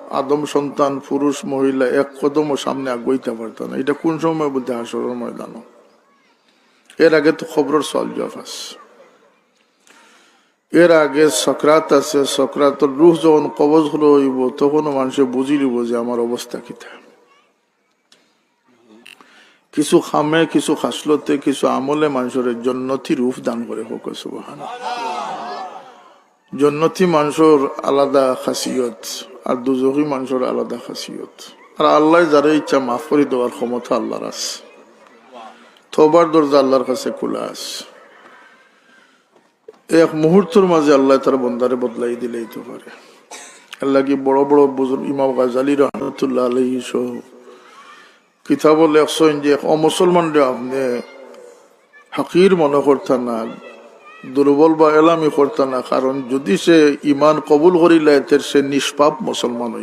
আদম সন্তান পুরুষ মহিলা এক কদমও সামনে আগাইতে পারত না। এটা কোন সময় বলতে হাসরের ময়দান? এর আগে তো খবরের সল জবাব আছে। এর আগে সকরাত আছে। সকরাতের রুহ যখন কবজ হইব তখনও মানুষে বুঝি লিব যে আমার অবস্থা কিতা। কিছু খামে, কিছু খাসলতে, কিছু আমলে মানুষের জন্নতি রূপ দান করে হোক সুবহানাল্লাহ। জন্নতি মানুষের আলাদা খাসিয়ত আর দুজখী মানুষের আলাদা খাসিয়ত। আর আল্লাহ যারা ইচ্ছা মাফ করে দেওয়ার ক্ষমতা আল্লাহর আছে। তওবার দরজা আল্লাহর কাছে খোলা আছে। এক মুহূর্তের মাঝে আল্লাহ তার বন্দারে বদলাই দিলেই তো পারে। আল্লাহ কি বড় বড় বুজুর্গ ইমাম গাজ্জালী রাহমাতুল্লাহ আলাইহি সহ কিতাব লেখছেন যে অমুসলমানরা আপনি হাকির মনে করতেন না, দুর্বল বা এলামি করতেন না, কারণ যদি সে ইমান কবুল করিলে সে নিষ্পাপ মুসলমান হইল।